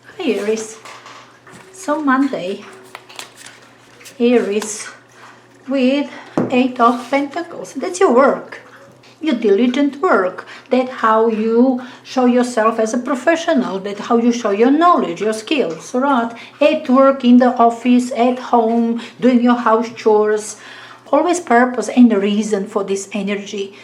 Hi Aries. So Monday, Aries with 8 of Pentacles. That's your work. Your diligent work. That's how you show yourself as a professional. That's how you show your knowledge, your skills, right? At work, in the office, at home, doing your house chores. Always purpose and reason for this energy.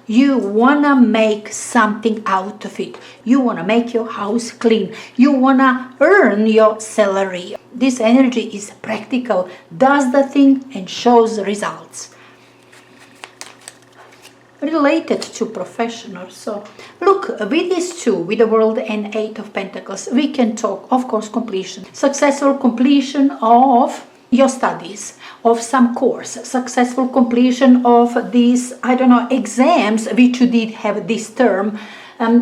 You want to make something out of it. You want to make your house clean. You want to earn your salary. This energy is practical, does the thing and shows results. Related to professionals. So look, with these two, with the World and 8 of Pentacles, we can talk, of course, completion. Successful completion of your studies, of some course, successful completion of these, exams which you did have this term,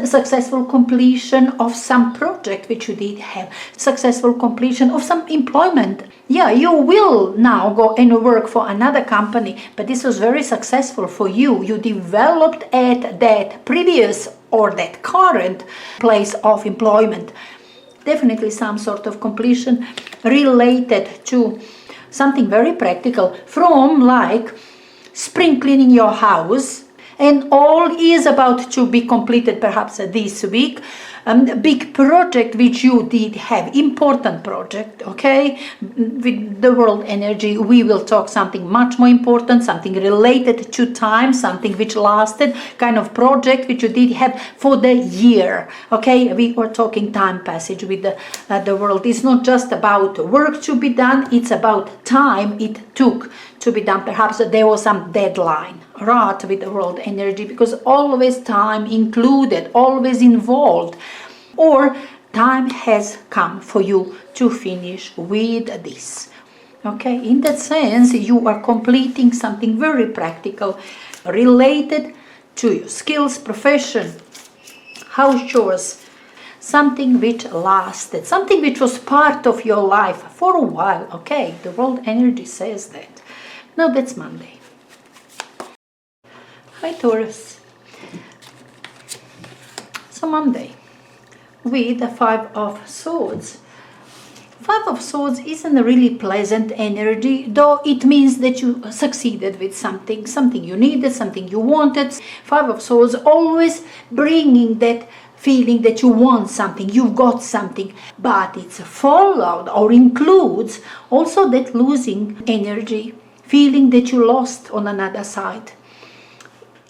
successful completion of some project which you did have, successful completion of some employment. Yeah, you will now go and work for another company, but this was very successful for you. You developed at that previous or that current place of employment. Definitely some sort of completion related to something very practical, from like spring cleaning your house, and all is about to be completed perhaps this week. Big project which you did have, important project, okay? With the world energy, we will talk something much more important, something related to time, something which lasted, kind of project which you did have for the year, okay? We were talking time passage with the world. It's not just about work to be done, it's about time it took to be done. Perhaps there was some deadline, right, with the world energy, because always time included, always involved, or time has come for you to finish with this. Okay, in that sense, you are completing something very practical related to your skills, profession, house chores, something which lasted, something which was part of your life for a while. Okay, the world energy says that. Now that's Monday. Hi Taurus. So Monday, with the 5 of Swords. 5 of Swords isn't a really pleasant energy, though it means that you succeeded with something you needed, something you wanted. 5 of Swords always bringing that feeling that you want something, you've got something, but it's followed or includes also that losing energy, feeling that you lost on another side.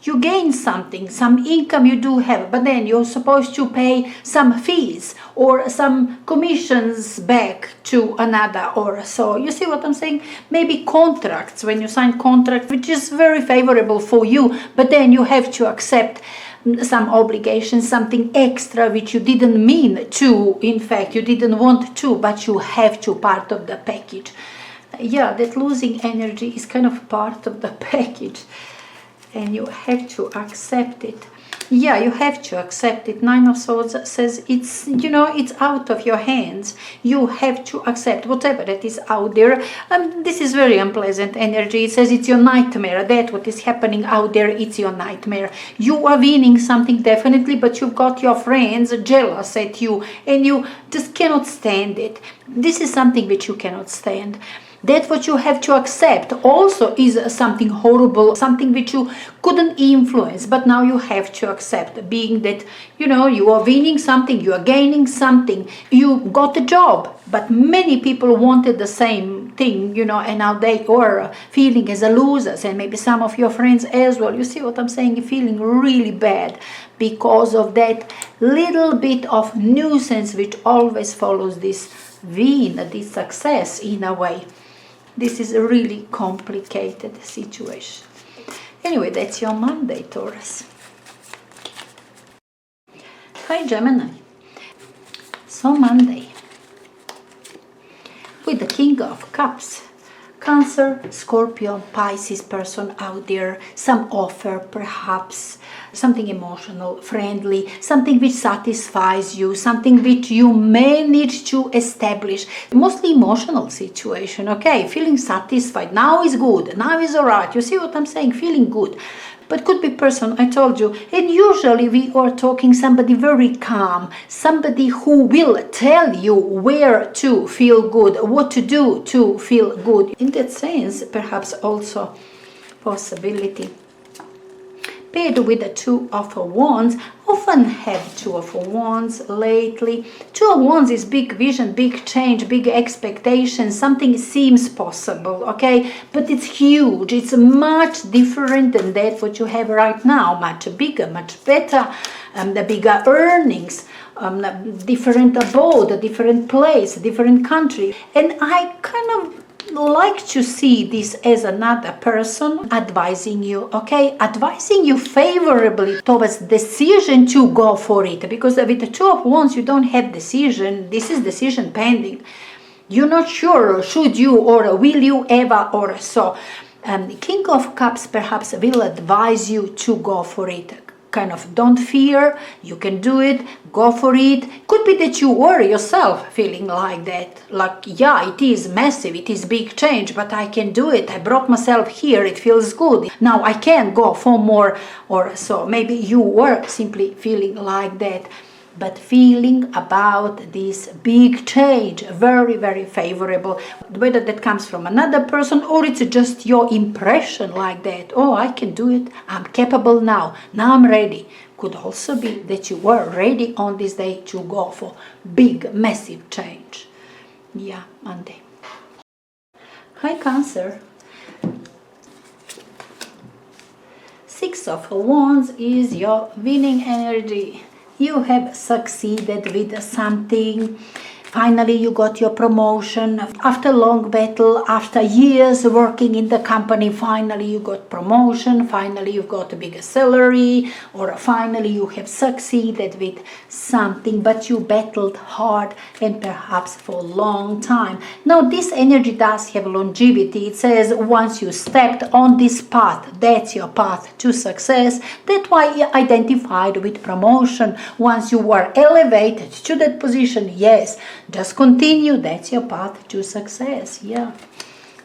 You gain something, some income you do have, but then you're supposed to pay some fees or some commissions back to another or so. You see what I'm saying? Maybe contracts, when you sign contract, which is very favorable for you, but then you have to accept some obligations, something extra which you didn't mean to, in fact, you didn't want to, but you have to, part of the package. Yeah, that losing energy is kind of part of the package. And you have to accept it. Yeah, you have to accept it. 9 of Swords says it's, it's out of your hands. You have to accept whatever that is out there. This is very unpleasant energy. It says it's your nightmare. That what is happening out there, it's your nightmare. You are winning something definitely, but you've got your friends jealous at you and you just cannot stand it. This is something which you cannot stand. That what you have to accept also is something horrible, something which you couldn't influence, but now you have to accept, being that, you are winning something, you are gaining something, you got a job, but many people wanted the same thing, and now they are feeling as a losers, and maybe some of your friends as well. You see what I'm saying? You're feeling really bad because of that little bit of nuisance which always follows this win, this success in a way. This is a really complicated situation. Anyway, that's your Monday, Taurus. Hi, Gemini. So Monday, with the King of Cups, Cancer, Scorpio, Pisces person out there, some offer perhaps, something emotional, friendly, something which satisfies you, something which you manage to establish, mostly emotional situation, okay, feeling satisfied, now is good, now is alright, you see what I'm saying, feeling good. but could be person, I told you. And usually we are talking somebody very calm, somebody who will tell you where to feel good, what to do to feel good. In that sense, perhaps also possibility. Paired with the Two of Wands, often have Two of Wands lately. Two of Wands is big vision, big change, big expectation. Something seems possible, okay? But it's huge. It's much different than that what you have right now. Much bigger, much better. The bigger earnings. Different abode, different place, different country. And I kind of like to see this as another person advising you, okay? Advising you favorably towards decision to go for it. Because with the Two of Wands, you don't have decision. This is decision pending. You're not sure, should you or will you ever or so. King of Cups perhaps will advise you to go for it. Kind of don't fear, you can do it, go for it. Could be that you were yourself feeling like that, like, yeah, it is massive, it is big change, but I can do it, I brought myself here, it feels good, now I can go for more or so. Maybe you were simply feeling like that, but feeling about this big change, very, very favorable. Whether that comes from another person or it's just your impression like that. Oh, I can do it. I'm capable now. Now I'm ready. Could also be that you were ready on this day to go for big, massive change. Yeah, Monday. Hi, Cancer. Six of Wands is your winning energy. You have succeeded with something. Finally, you got your promotion. After long battle, after years working in the company, finally you got promotion. Finally, you got a bigger salary. Or finally, you have succeeded with something. But you battled hard and perhaps for a long time. Now, this energy does have longevity. It says once you stepped on this path, that's your path to success. That's why you identified with promotion. Once you were elevated to that position, yes, just continue, that's your path to success. Yeah.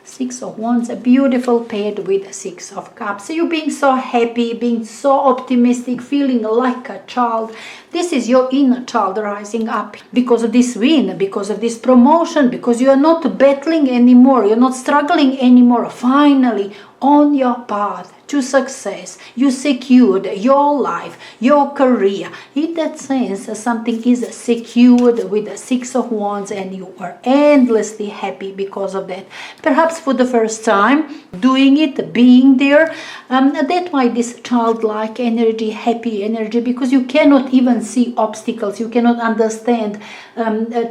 Six of Wands, a beautiful paired with Six of Cups. So you're being so happy, being so optimistic, feeling like a child. This is your inner child rising up because of this win, because of this promotion, because you are not battling anymore, you're not struggling anymore. Finally, on your path to success, you secured your life, your career. In that sense, something is secured with the Six of Wands and you are endlessly happy because of that. Perhaps for the first time, doing it, being there. That's why this childlike energy, happy energy, because you cannot even see obstacles, you cannot understand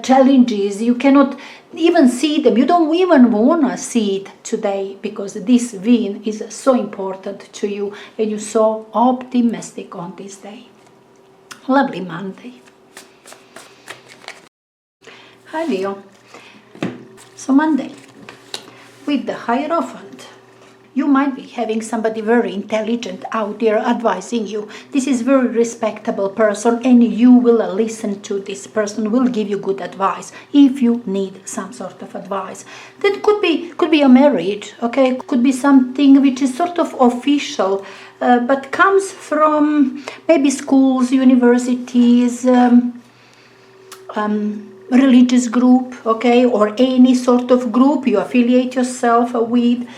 challenges, you cannot even see them. You don't even want to see it today because this win is so important to you and you're so optimistic on this day. Lovely Monday. Hi Leo. So Monday, with the Hierophant, you might be having somebody very intelligent out there advising you. This is very respectable person and you will listen to this person, will give you good advice if you need some sort of advice. That could be a marriage, okay? Could be something which is sort of official, but comes from maybe schools, universities, religious group, okay? Or any sort of group you affiliate yourself with.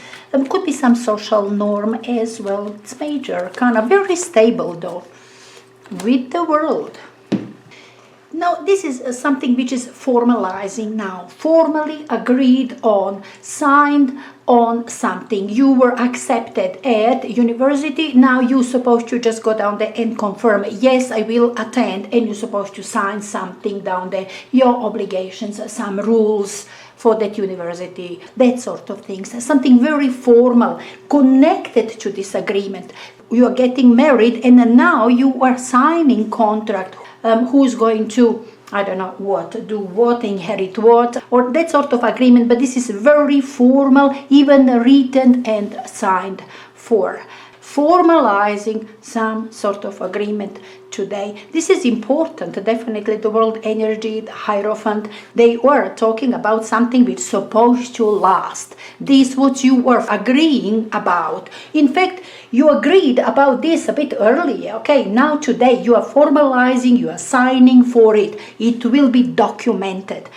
Could be some social norm as well. It's major, kind of very stable though, with the World. Now, this is something which is formalizing now, formally agreed on, signed on something. You were accepted at university, now you're supposed to just go down there and confirm, yes, I will attend, and you're supposed to sign something down there, your obligations, some rules for that university, that sort of things. Something very formal, connected to this agreement. You are getting married and now you are signing contract. Who's going to, I don't know what, do what, inherit what, or that sort of agreement, but this is very formal, even written and signed for. formalizing some sort of agreement today. This is important. Definitely the world energy, the Hierophant, they were talking about something which is supposed to last. This what you were agreeing about. In fact, you agreed about this a bit earlier. Okay, now today you are formalizing, you are signing for it. It will be documented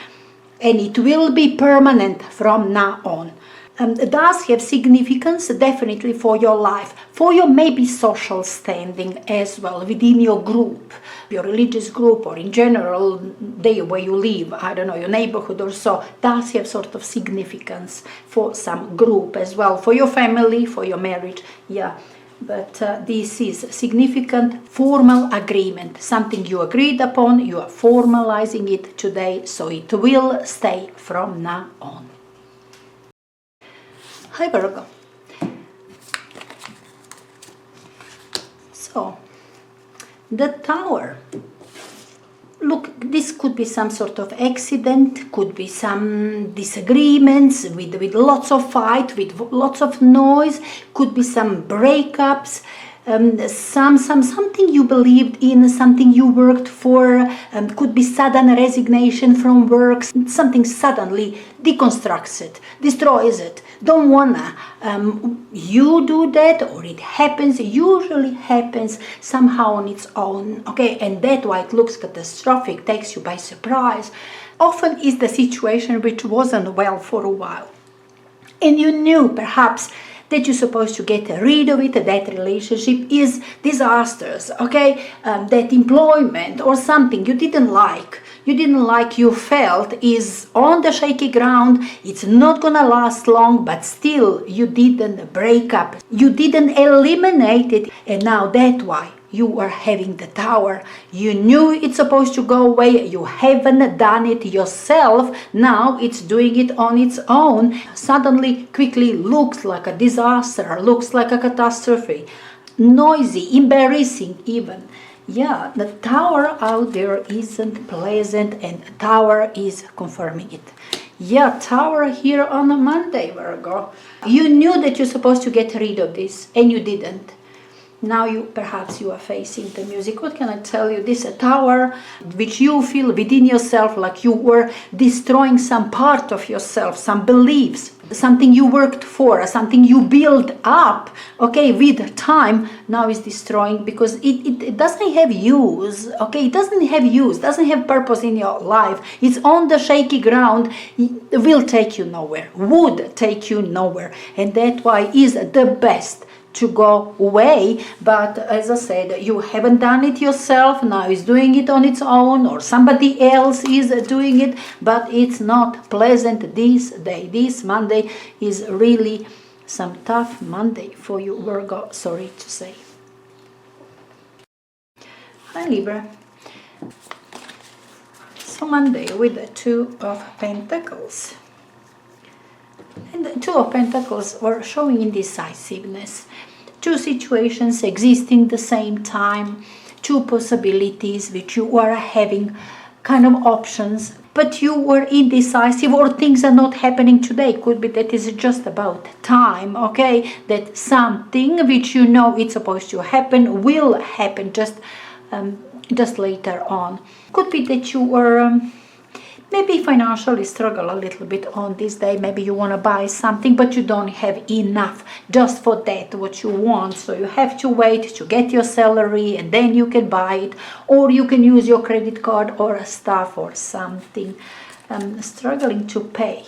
and it will be permanent from now on. It does have significance definitely for your life, for your maybe social standing as well within your group, your religious group, or in general there where you live, I don't know, your neighborhood or so. Does have sort of significance for some group as well, for your family, for your marriage, yeah. But this is significant formal agreement, something you agreed upon, you are formalizing it today, so it will stay from now on. Hi Virgo. So, the Tower. Look, this could be some sort of accident, could be some disagreements with lots of fight, with lots of noise, could be some breakups, something you believed in, something you worked for, could be sudden resignation from work, something suddenly deconstructs it, destroys it. Don't wanna you do that, or it happens, usually happens somehow on its own, okay, and that's why it looks catastrophic, takes you by surprise. Often is the situation which wasn't well for a while, and you knew perhaps that you're supposed to get rid of it, that relationship is disastrous, okay, that employment or something you didn't like, you felt is on the shaky ground, it's not gonna last long, but still you didn't break up, you didn't eliminate it, and now that's why you are having the Tower. You knew it's supposed to go away, you haven't done it yourself, now it's doing it on its own. Suddenly, quickly looks like a disaster, looks like a catastrophe, noisy, embarrassing even. Yeah, the Tower out there isn't pleasant, and the Tower is confirming it. Yeah, Tower here on a Monday, Virgo. You knew that you're supposed to get rid of this, and you didn't. Now perhaps you are facing the music. What can I tell you? This Tower, which you feel within yourself like you were destroying some part of yourself, some beliefs, something you worked for, something you built up, okay, with time, now is destroying because it doesn't have use, okay, it doesn't have use, doesn't have purpose in your life. It's on the shaky ground, it will take you nowhere, would take you nowhere, and that's why is the best to go away. But as I said, you haven't done it yourself, now it's doing it on its own, or somebody else is doing it, but it's not pleasant this day. This Monday is really some tough Monday for you, Virgo, sorry to say. Hi Libra. So Monday with the Two of Pentacles. And the Two of Pentacles are showing indecisiveness. Two situations existing at the same time, two possibilities which you are having, kind of options, but you were indecisive, or things are not happening today. Could be that it's just about time, okay, that something which you know it's supposed to happen will happen just later on. Could be that you were maybe financially struggle a little bit on this day. Maybe you want to buy something, but you don't have enough just for that what you want, so you have to wait to get your salary and then you can buy it, or you can use your credit card or stuff or something. Struggling to pay.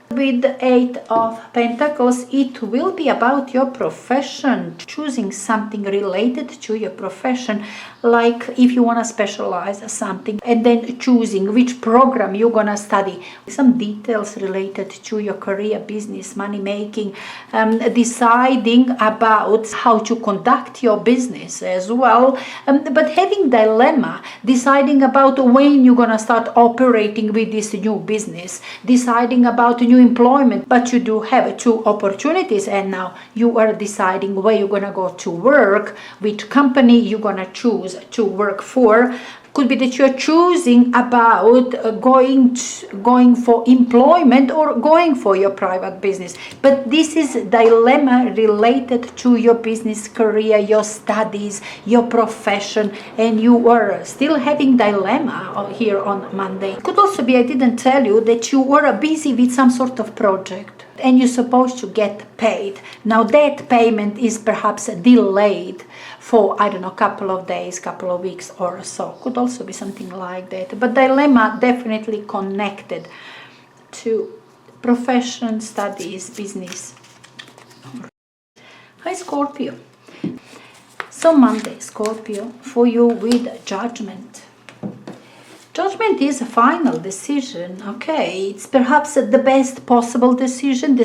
With the Eight of Pentacles, it will be about your profession, choosing something related to your profession, like if you want to specialize something, and then choosing which program you're going to study, some details related to your career, business, money making, deciding about how to conduct your business as well, but having dilemma, deciding about when you're going to start operating with this new business, deciding about new employment, but you do have two opportunities, and now you are deciding where you're gonna go to work, which company you're gonna choose to work for. Could be that you're choosing about going for employment or going for your private business. But this is dilemma related to your business career, your studies, your profession, and you are still having dilemma here on Monday. It could also be, I didn't tell you, that you were busy with some sort of project and you're supposed to get paid. Now that payment is perhaps delayed for, I don't know, couple of days, couple of weeks or so. Could also be something like that. But dilemma definitely connected to profession, studies, business. Hi Scorpio. So Monday, Scorpio, for you with judgment. Judgment is a final decision, okay? It's perhaps the best possible decision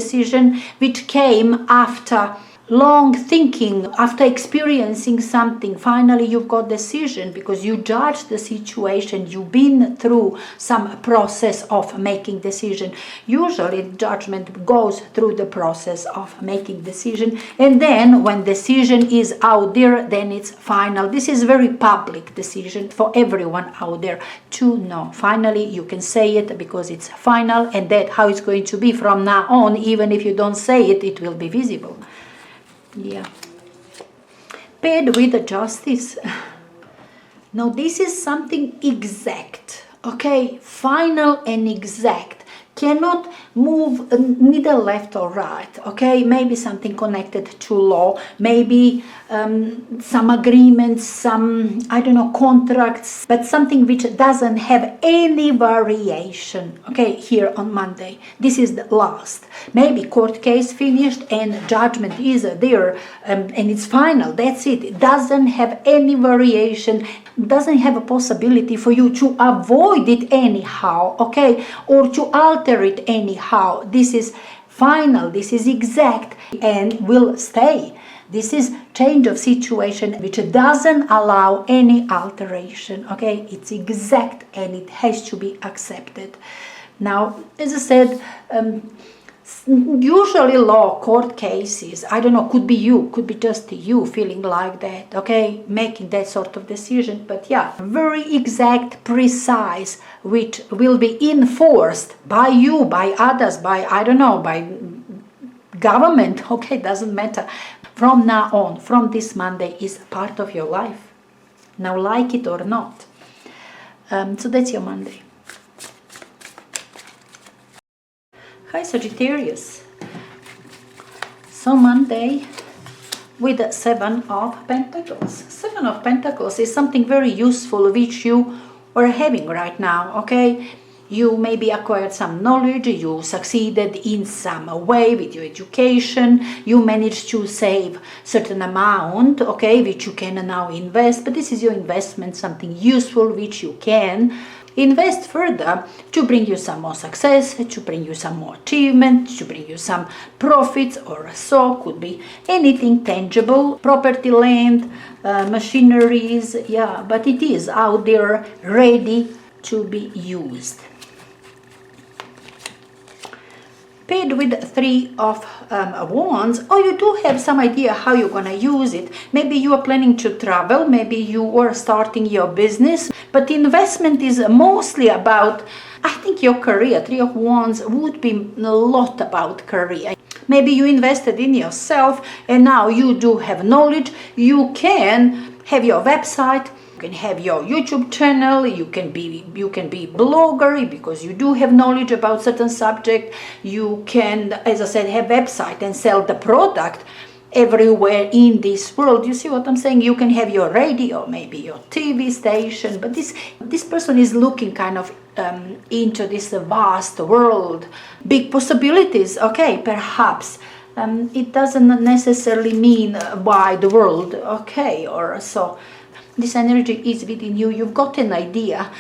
which came after long thinking, after experiencing something. Finally you've got decision because you judged the situation, you've been through some process of making decision. Usually judgment goes through the process of making decision, and then when decision is out there, then it's final. This is very public decision for everyone out there to know. Finally you can say it because it's final, and that how it's going to be from now on. Even if you don't say it, it will be visible. Yeah. Paired with the justice. Now this is something exact, okay? Final and exact. Cannot move neither left or right, okay? Maybe something connected to law, maybe some agreements, some, I don't know, contracts, but something which doesn't have any variation, okay, here on Monday. This is the last. Maybe court case finished and judgment is there and it's final. That's it. It doesn't have any variation, doesn't have a possibility for you to avoid it anyhow, okay, or to alter it anyhow. This is final, this is exact and will stay. This is change of situation which doesn't allow any alteration, okay? It's exact and it has to be accepted. Now, as I said, usually law court cases, I don't know, could be you, could be just you feeling like that, okay, making that sort of decision. But yeah, very exact, precise, which will be enforced by you, by others, by, I don't know, by government, okay, doesn't matter. From now on, from this Monday, is part of your life. Now, like it or not. So that's your Monday. Hi Sagittarius. So Monday with the Seven of Pentacles. Seven of Pentacles is something very useful which you are having right now, okay? You maybe acquired some knowledge, you succeeded in some way with your education, you managed to save certain amount, okay, which you can now invest, but this is your investment, something useful which you can invest further to bring you some more success, to bring you some more achievement, to bring you some profits or so. Could be anything tangible, property, land, machineries, yeah, but it is out there ready to be used. Paired with Three of Wands, or you do have some idea how you're gonna use it. Maybe you are planning to travel, maybe you are starting your business, but investment is mostly about, I think, your career. Three of Wands would be a lot about career. Maybe you invested in yourself and now you do have knowledge. You can have your website, you can have your YouTube channel, you can be blogger because you do have knowledge about certain subject. You can, as I said, have website and sell the product everywhere in this world. You see what I'm saying? You can have your radio, maybe your TV station, but this person is looking kind of into this vast world, big possibilities, okay, perhaps. It doesn't necessarily mean wide world, okay, or so. This energy is within you. You've got an idea.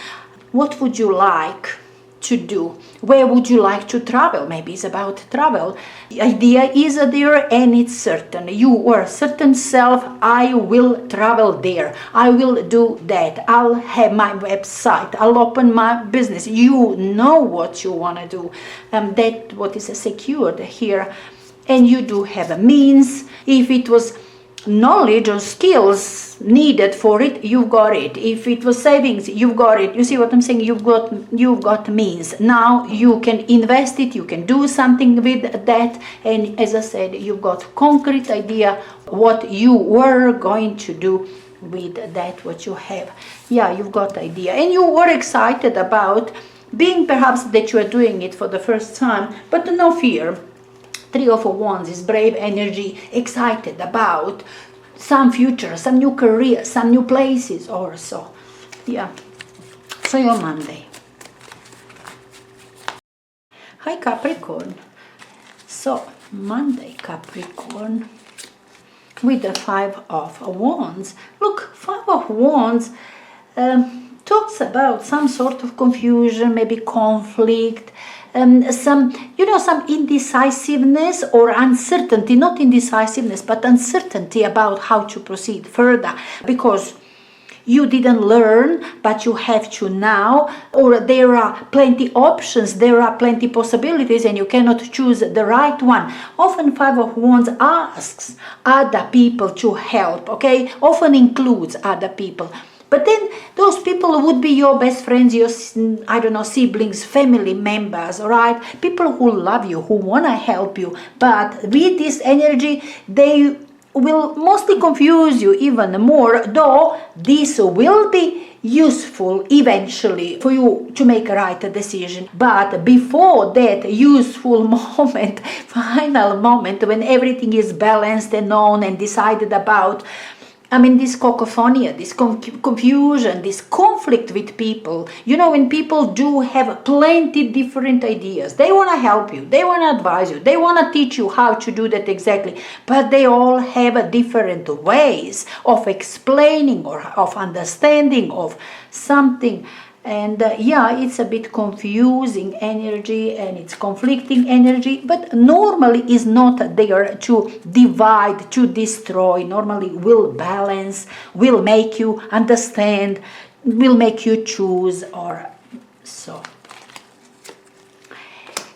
What would you like to do? Where would you like to travel? Maybe it's about travel. The idea is there and it's certain. You are certain self, I will travel there. I will do that. I'll have my website. I'll open my business. You know what you want to do. That what is secured here. And you do have a means. If it was knowledge or skills needed for it, you've got it. If it was savings, you've got it. You see what I'm saying? You've got means. Now you can invest it, you can do something with that, and as I said, you've got concrete idea what you were going to do with that what you have. Yeah, you've got idea, and you were excited about being perhaps that you are doing it for the first time, but no fear. Three of Wands is brave energy, excited about some future, some new career, some new places or so. Yeah. So your Monday. Hi Capricorn. So Monday Capricorn with the Five of Wands. Look, Five of Wands talks about some sort of confusion, maybe conflict, some indecisiveness or uncertainty, not indecisiveness, but uncertainty about how to proceed further, because you didn't learn, but you have to now, or there are plenty options, there are plenty possibilities, and you cannot choose the right one. Often Five of Wands asks other people to help, okay? Often includes other people. But then those people would be your best friends, your, siblings, family members, all right? People who love you, who want to help you. But with this energy, they will mostly confuse you even more, though this will be useful eventually for you to make a right decision. But before that useful moment, final moment, when everything is balanced and known and decided about, this cacophony, this confusion, this conflict with people. When people do have plenty different ideas, they want to help you, they want to advise you, they want to teach you how to do that exactly, but they all have different ways of explaining or of understanding of something. And it's a bit confusing energy and it's conflicting energy, but normally is not there to divide, to destroy. Normally will balance, will make you understand, will make you choose, or so.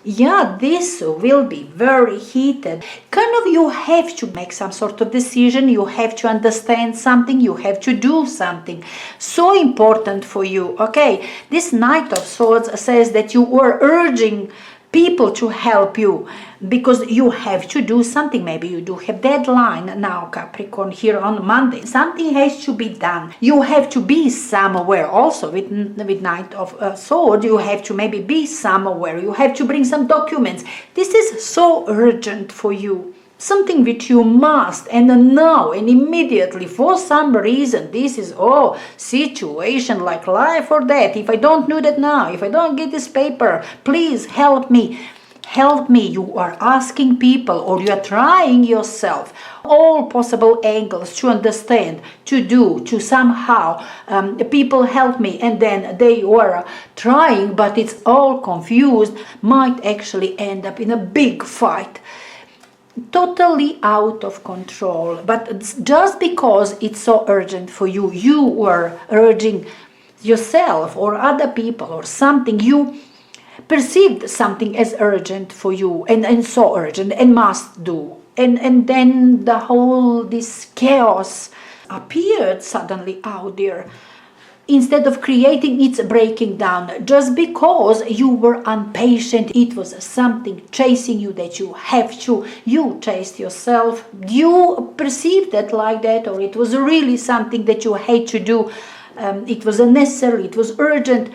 Yeah, this will be very heated. Kind of you have to make some sort of decision, you have to understand something, you have to do something. So important for you, okay? This Knight of Swords says that you were urging people to help you because you have to do something. Maybe you do have deadline now, Capricorn, here on Monday. Something has to be done. You have to be somewhere. Also with Knight of Swords, you have to maybe be somewhere. You have to bring some documents. This is so urgent for you. Something which you must, and now and immediately, for some reason, this is situation like life or death. If I don't do that now, if I don't get this paper, please help me. Help me. You are asking people, or you are trying yourself all possible angles to understand, to do, to somehow people help me, and then they were trying, but it's all confused, might actually end up in a big fight. Totally out of control. But just because it's so urgent for you, you were urging yourself or other people or something, you perceived something as urgent for you and so urgent and must do, and then the whole this chaos appeared suddenly out there. Instead of creating, it's breaking down. Just because you were impatient, it was something chasing you that you have to. You chased yourself. You perceived that like that, or it was really something that you had to do. It was unnecessary, it was urgent.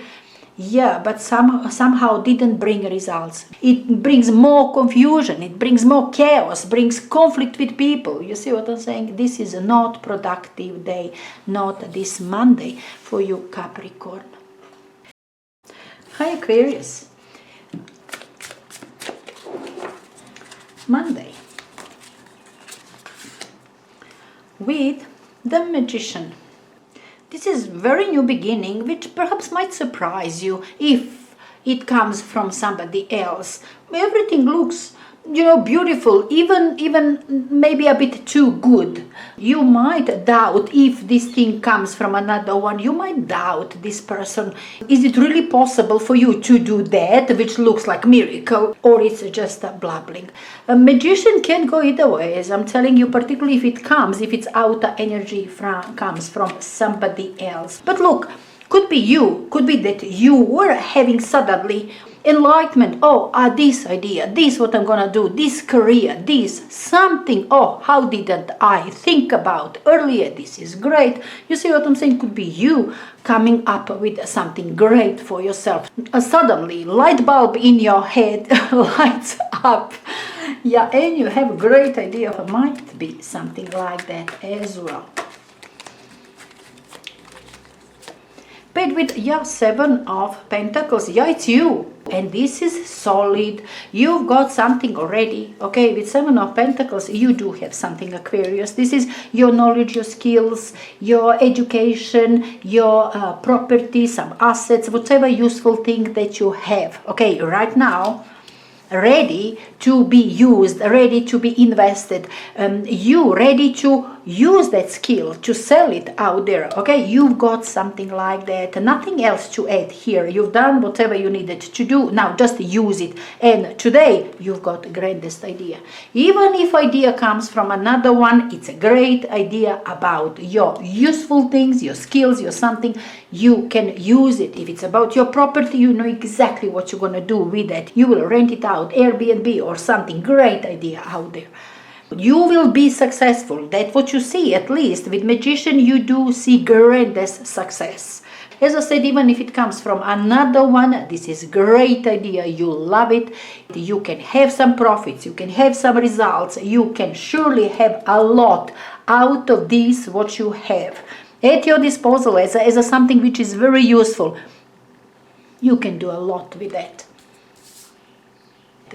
Yeah, but somehow didn't bring results. It brings more confusion, it brings more chaos, brings conflict with people. You see what I'm saying? This is a not productive day, not this Monday for you, Capricorn. Hi, Aquarius. Monday. With the Magician. This is very new beginning, which perhaps might surprise you if it comes from somebody else. Everything looks beautiful, even maybe a bit too good. You might doubt if this thing comes from another one. You might doubt this person. Is it really possible for you to do that, which looks like miracle, or it's just a blabbling? A magician can go either way, as I'm telling you, particularly if it's outer energy comes from somebody else. But look, could be you, could be that you were having suddenly enlightenment. This idea, this what I'm gonna do, this career, this something. How didn't I think about earlier? This is great. You see what I'm saying? Could be you coming up with something great for yourself. Suddenly light bulb in your head lights up. Yeah, and you have a great idea. Might be something like that as well. But with Seven of Pentacles, it's you. And this is solid. You've got something already. Okay, with Seven of Pentacles, you do have something, Aquarius. This is your knowledge, your skills, your education, your property, some assets, whatever useful thing that you have. Okay, right now, ready to be used, ready to be invested. You ready to use that skill, to sell it out there. Okay, you've got something like that. Nothing else to add here. You've done whatever you needed to do. Now just use it. And today you've got the grandest idea. Even if idea comes from another one, it's a great idea about your useful things, your skills, your something. You can use it. If it's about your property, you know exactly what you're going to do with it. You will rent it out, Airbnb or something. Great idea out there. You will be successful. That's what you see, at least. With magician, you do see grandest success. As I said, even if it comes from another one, this is great idea. You love it. You can have some profits. You can have some results. You can surely have a lot out of this, what you have at your disposal as something which is very useful. You can do a lot with that.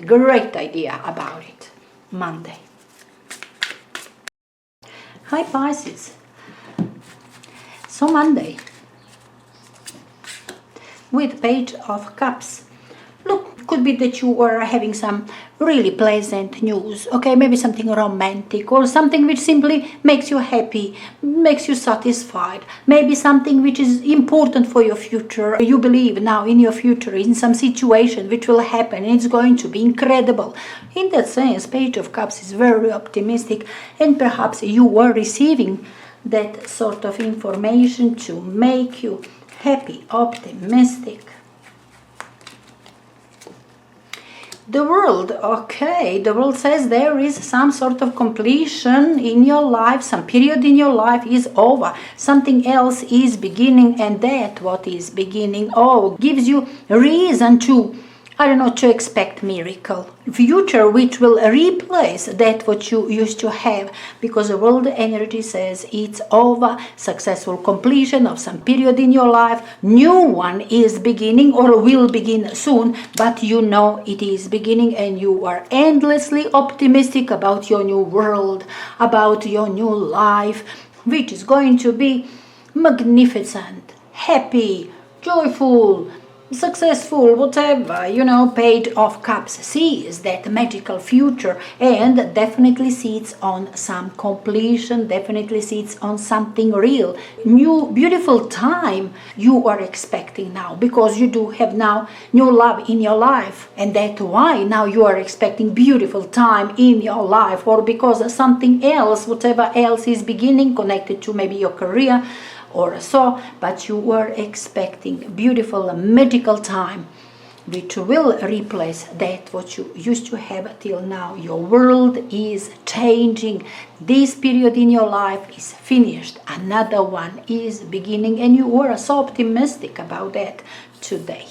Great idea about it. Monday. Hi Pisces. So Monday, with Page of Cups. Look, could be that you were having some really pleasant news, okay, maybe something romantic or something which simply makes you happy, makes you satisfied, maybe something which is important for your future. You believe now in your future, in some situation which will happen, and it's going to be incredible. In that sense, Page of Cups is very optimistic, and perhaps you were receiving that sort of information to make you happy, optimistic. The World, okay, the World says there is some sort of completion in your life, some period in your life is over, something else is beginning, and that what is beginning, gives you reason to, to expect miracle. Future which will replace that what you used to have, because the world energy says it's over, successful completion of some period in your life, new one is beginning or will begin soon, but it is beginning, and you are endlessly optimistic about your new world, about your new life, which is going to be magnificent, happy, joyful, successful, whatever. Page of Cups sees that magical future and definitely sits on some completion, definitely sits on something real. New beautiful time you are expecting now, because you do have now new love in your life, and that's why now you are expecting beautiful time in your life, or because something else, whatever else is beginning, connected to maybe your career or so, but you were expecting beautiful magical time which will replace that what you used to have till now. Your world is changing. This period in your life is finished, another one is beginning, and you were so optimistic about that today.